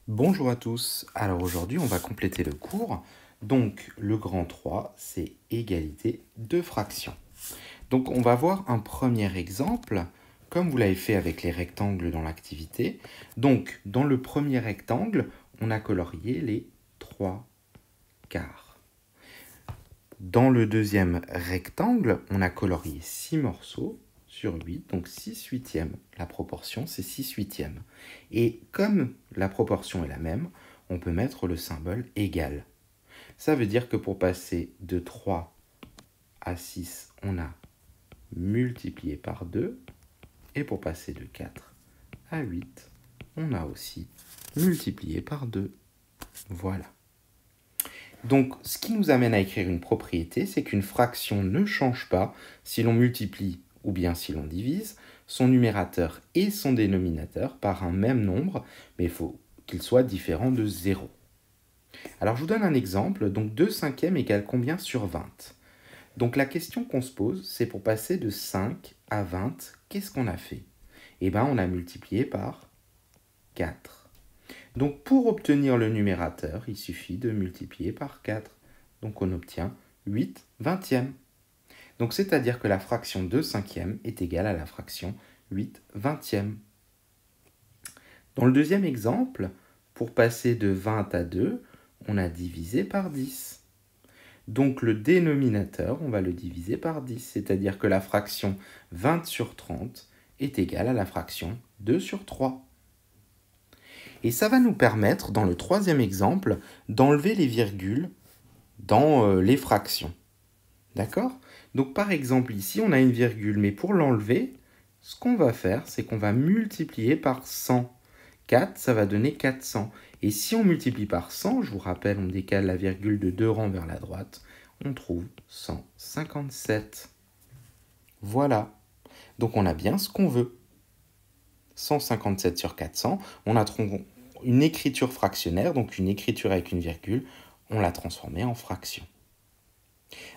Bonjour à tous, alors aujourd'hui on va compléter le cours. Donc le grand 3 c'est égalité de fractions. Donc on va voir un premier exemple, comme vous l'avez fait avec les rectangles dans l'activité. Donc dans le premier rectangle, on a colorié les 3 quarts. Dans le deuxième rectangle, on a colorié 6 morceaux sur 8, donc 6 huitièmes. La proportion, c'est 6 huitièmes. Et comme la proportion est la même, on peut mettre le symbole égal. Ça veut dire que pour passer de 3 à 6, on a multiplié par 2. Et pour passer de 4 à 8, on a aussi multiplié par 2. Voilà. Donc, ce qui nous amène à écrire une propriété, c'est qu'une fraction ne change pas si l'on multiplie ou bien si l'on divise son numérateur et son dénominateur par un même nombre, mais il faut qu'il soit différent de 0. Alors, je vous donne un exemple. Donc, 2 cinquièmes égale combien sur 20 ? Donc, la question qu'on se pose, c'est pour passer de 5 à 20, qu'est-ce qu'on a fait ? Eh bien, on a multiplié par 4. Donc pour obtenir le numérateur, il suffit de multiplier par 4. Donc on obtient 8 vingtièmes. Donc c'est-à-dire que la fraction 2 cinquièmes est égale à la fraction 8 vingtièmes. Dans le deuxième exemple, pour passer de 20 à 2, on a divisé par 10. Donc le dénominateur, on va le diviser par 10, c'est-à-dire que la fraction 20 sur 30 est égale à la fraction 2 sur 3. Et ça va nous permettre, dans le troisième exemple, d'enlever les virgules dans les fractions. D'accord ? Donc par exemple ici, on a une virgule, mais pour l'enlever, ce qu'on va faire, c'est qu'on va multiplier par 100. 4, ça va donner 400. Et si on multiplie par 100, je vous rappelle, on décale la virgule de 2 rangs vers la droite, on trouve 157. Voilà. Donc on a bien ce qu'on veut. 157 sur 400, on a une écriture fractionnaire, donc une écriture avec une virgule, on l'a transformée en fraction.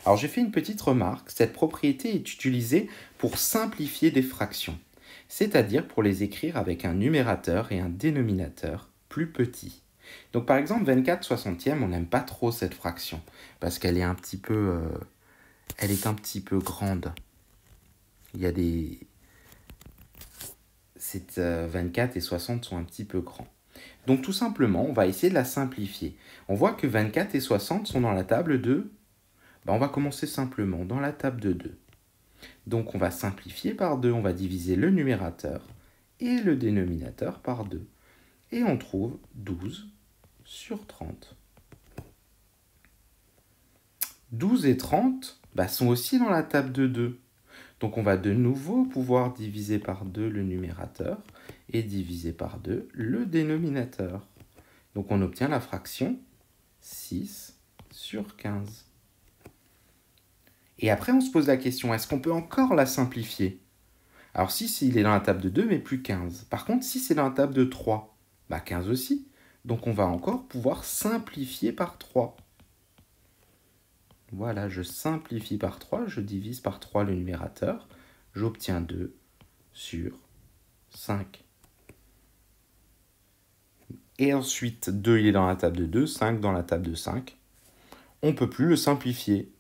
Alors j'ai fait une petite remarque, cette propriété est utilisée pour simplifier des fractions, c'est-à-dire pour les écrire avec un numérateur et un dénominateur plus petits. Donc par exemple 24 soixantièmes, on n'aime pas trop cette fraction, parce qu'elle est un petit peu, grande. Il y a des... 24 et 60 sont un petit peu grands. Donc tout simplement, on va essayer de la simplifier. On voit que 24 et 60 sont dans la table de... on va commencer simplement dans la table de 2. Donc on va simplifier par 2, on va diviser le numérateur et le dénominateur par 2. Et on trouve 12 sur 30. 12 et 30 sont aussi dans la table de 2. Donc on va de nouveau pouvoir diviser par 2 le numérateur et diviser par 2 le dénominateur. Donc on obtient la fraction 6 sur 15. Et après on se pose la question, est-ce qu'on peut encore la simplifier ? Alors 6 il est dans la table de 2 mais plus 15. Par contre 6 est dans la table de 3, 15 aussi. Donc on va encore pouvoir simplifier par 3. Voilà, je simplifie par 3, je divise par 3 le numérateur, j'obtiens 2 sur 5. Et ensuite, 2 il est dans la table de 2, 5 dans la table de 5. On ne peut plus le simplifier.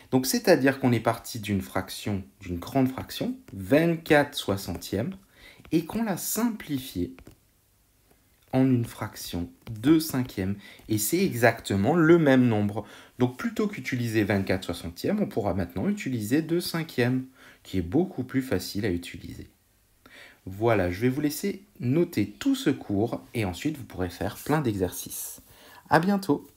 Donc c'est-à-dire qu'on est parti d'une fraction, d'une grande fraction, 24 soixantièmes, et qu'on l'a simplifiée en une fraction 2 cinquièmes. Et c'est exactement le même nombre. Donc plutôt qu'utiliser 24 soixantièmes, on pourra maintenant utiliser 2 cinquièmes, qui est beaucoup plus facile à utiliser. Voilà, je vais vous laisser noter tout ce cours et ensuite vous pourrez faire plein d'exercices. À bientôt!